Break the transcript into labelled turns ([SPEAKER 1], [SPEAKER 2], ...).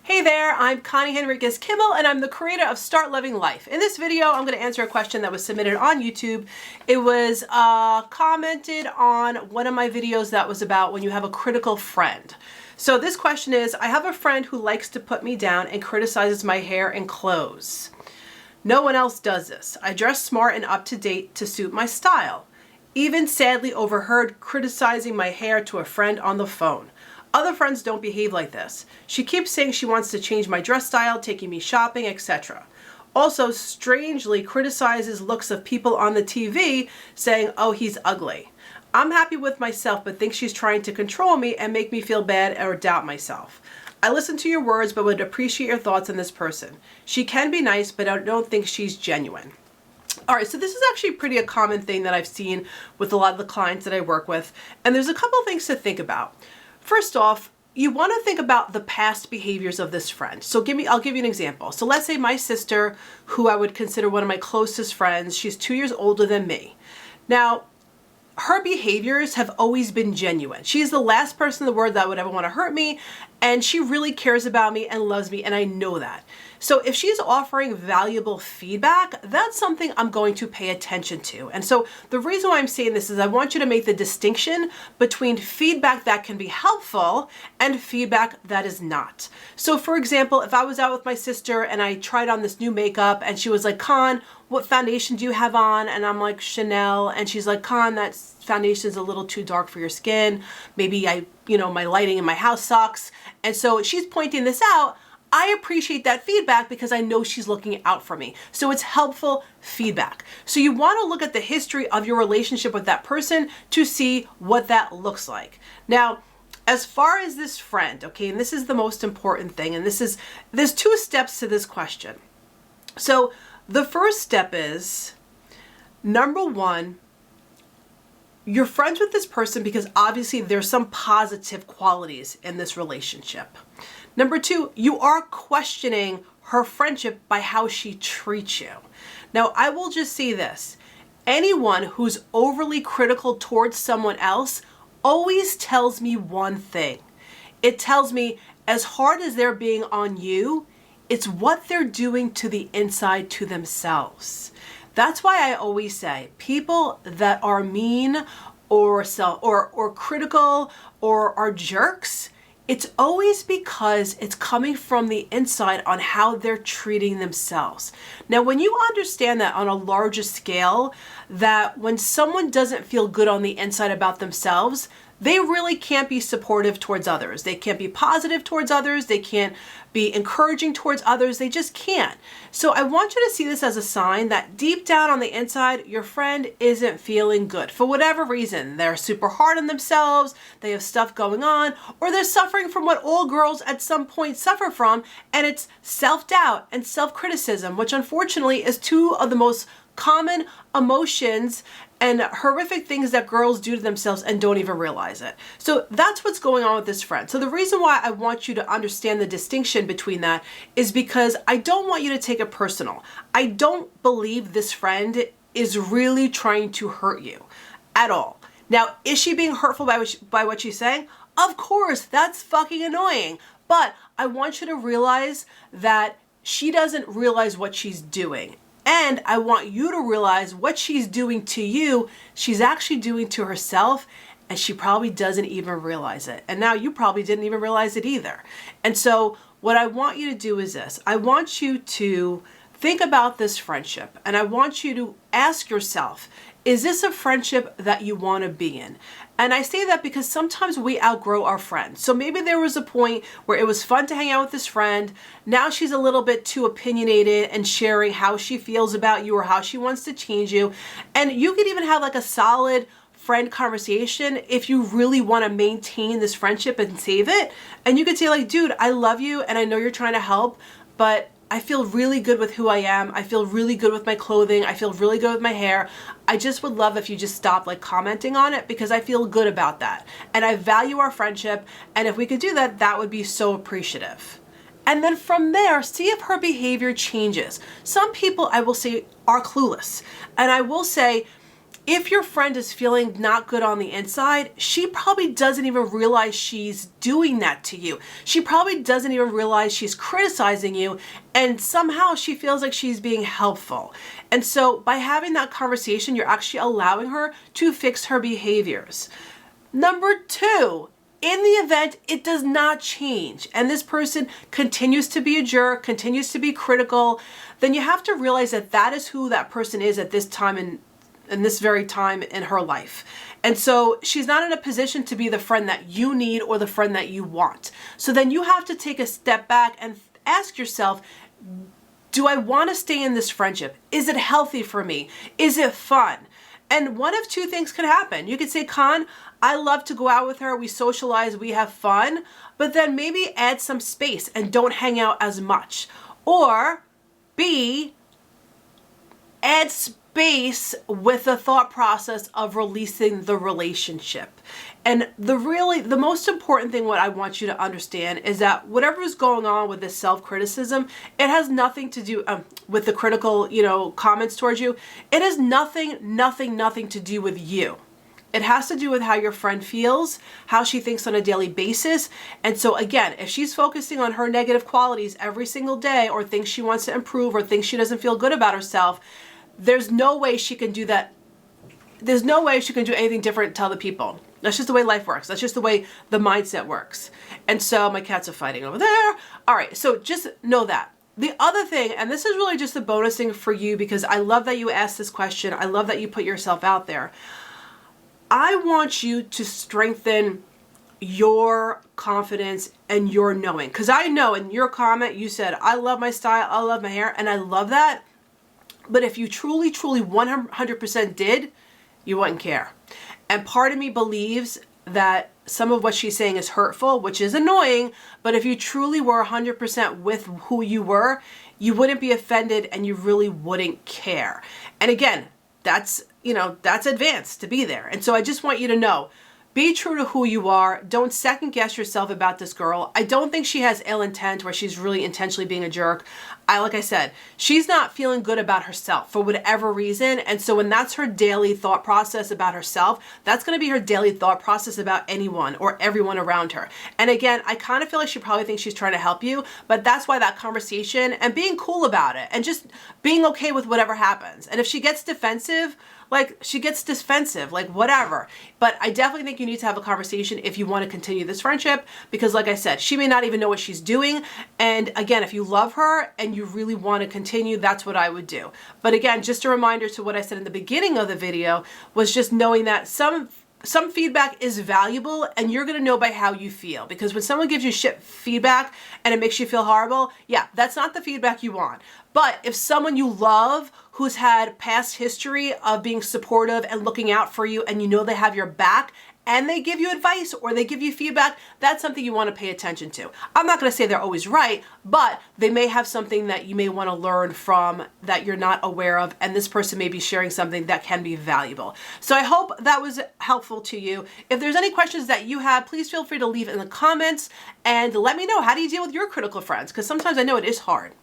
[SPEAKER 1] Hey there, I'm Connie Henriquez Kimmel, and I'm the creator of Start Living Life. In this video, I'm going to answer a question that was submitted on YouTube. It was commented on one of my videos that was about when you have a critical friend. So this question is, I have a friend who likes to put me down and criticizes my hair and clothes. No one else does this. I dress smart and up to date to suit my style. Even sadly overheard criticizing my hair to a friend on the phone. Other friends don't behave like this. She keeps saying she wants to change my dress style, taking me shopping, etc. Also, strangely criticizes looks of people on the TV, saying, oh, he's ugly. I'm happy with myself, but think she's trying to control me and make me feel bad or doubt myself. I listen to your words, but would appreciate your thoughts on this person. She can be nice, but I don't think she's genuine. All right, so this is actually pretty a common thing that I've seen with a lot of the clients that I work with. And there's a couple things to think about. First off, you want to think about the past behaviors of this friend. So I'll give you an example. So let's say my sister, who I would consider one of my closest friends, she's 2 years older than me. Now, her behaviors have always been genuine. She's the last person in the world that would ever want to hurt me, and she really cares about me and loves me, and I know that. So if she's offering valuable feedback, that's something I'm going to pay attention to. And so the reason why I'm saying this is I want you to make the distinction between feedback that can be helpful and feedback that is not. So for example, if I was out with my sister and I tried on this new makeup and she was like, Con, what foundation do you have on? And I'm like, Chanel. And she's like, Con, that foundation is a little too dark for your skin. Maybe my lighting in my house sucks. And so she's pointing this out. I appreciate that feedback because I know she's looking out for me. So it's helpful feedback. So you want to look at the history of your relationship with that person to see what that looks like. Now, as far as this friend, okay, and this is the most important thing, and there's 2 steps to this question. So the first step is, number 1, you're friends with this person because obviously there's some positive qualities in this relationship. Number 2, you are questioning her friendship by how she treats you. Now, I will just say this. Anyone who's overly critical towards someone else always tells me one thing. It tells me as hard as they're being on you, it's what they're doing to the inside to themselves. That's why I always say people that are mean or critical or are jerks, it's always because it's coming from the inside on how they're treating themselves. Now, when you understand that on a larger scale, that when someone doesn't feel good on the inside about themselves, they really can't be supportive towards others. They can't be positive towards others. They can't be encouraging towards others. They just can't. So I want you to see this as a sign that deep down on the inside, your friend isn't feeling good. For whatever reason, they're super hard on themselves, they have stuff going on, or they're suffering from what all girls at some point suffer from, and it's self-doubt and self-criticism, which unfortunately is 2 of the most common emotions and horrific things that girls do to themselves and don't even realize it. So that's what's going on with this friend. So the reason why I want you to understand the distinction between that is because I don't want you to take it personal. I don't believe this friend is really trying to hurt you at all. Now, is she being hurtful by what she's saying? Of course, that's fucking annoying. But I want you to realize that she doesn't realize what she's doing. And I want you to realize what she's doing to you, she's actually doing to herself, and she probably doesn't even realize it. And now you probably didn't even realize it either. And so what I want you to do is this. I want you to think about this friendship, and I want you to ask yourself, is this a friendship that you want to be in? And I say that because sometimes we outgrow our friends. So maybe there was a point where it was fun to hang out with this friend. Now she's a little bit too opinionated and sharing how she feels about you or how she wants to change you. And you could even have like a solid friend conversation if you really want to maintain this friendship and save it. And you could say like, dude, I love you and I know you're trying to help, but I feel really good with who I am. I feel really good with my clothing. I feel really good with my hair. I just would love if you just stopped like commenting on it because I feel good about that. And I value our friendship. And if we could do that, that would be so appreciative. And then from there, see if her behavior changes. Some people, I will say, are clueless. And I will say, if your friend is feeling not good on the inside, she probably doesn't even realize she's doing that to you. She probably doesn't even realize she's criticizing you, and somehow she feels like she's being helpful. And so by having that conversation, you're actually allowing her to fix her behaviors. Number two, in the event it does not change and this person continues to be a jerk, continues to be critical, then you have to realize that that is who that person is at this time in this very time in her life. And so she's not in a position to be the friend that you need or the friend that you want. So then you have to take a step back and ask yourself, do I want to stay in this friendship? Is it healthy for me? Is it fun? And one of two things could happen. You could say, Con, I love to go out with her, we socialize, we have fun, but then maybe add some space and don't hang out as much. Or B, add space with the thought process of releasing the relationship. And the most important thing what I want you to understand is that whatever is going on with this self-criticism, it has nothing to do with the critical, comments towards you. It has nothing to do with you. It has to do with how your friend feels, how she thinks on a daily basis. And so again, if she's focusing on her negative qualities every single day, or thinks she wants to improve, or thinks she doesn't feel good about herself, there's no way she can do that. There's no way she can do anything different to other people. That's just the way life works. That's just the way the mindset works. And so my cats are fighting over there. All right, so just know that. The other thing, and this is really just a bonus thing for you because I love that you asked this question. I love that you put yourself out there. I want you to strengthen your confidence and your knowing. Because I know in your comment you said, I love my style, I love my hair, and I love that. But if you truly 100% did, you wouldn't care. And part of me believes that some of what she's saying is hurtful, which is annoying, but if you truly were 100% with who you were, you wouldn't be offended and you really wouldn't care. And again, that's advanced to be there. And so I just want you to know, be true to who you are. Don't second guess yourself about this girl. I don't think she has ill intent where she's really intentionally being a jerk. Like I said, she's not feeling good about herself for whatever reason. And so when that's her daily thought process about herself, that's going to be her daily thought process about anyone or everyone around her. And again, I kind of feel like she probably thinks she's trying to help you, but that's why that conversation and being cool about it and just being okay with whatever happens. And if she gets defensive, whatever. But I definitely think you need to have a conversation if you want to continue this friendship, because like I said, she may not even know what she's doing. And again, if you love her and you really want to continue, that's what I would do. But again, just a reminder to what I said in the beginning of the video was just knowing that some feedback is valuable and you're going to know by how you feel, because when someone gives you shit feedback and it makes you feel horrible, yeah, that's not the feedback you want. But if someone you love who's had past history of being supportive and looking out for you and you know they have your back and they give you advice or they give you feedback, that's something you want to pay attention to. I'm not going to say they're always right, but they may have something that you may want to learn from that you're not aware of, and this person may be sharing something that can be valuable. So I hope that was helpful to you. If there's any questions that you have, please feel free to leave it in the comments and let me know, how do you deal with your critical friends? Because sometimes I know it is hard.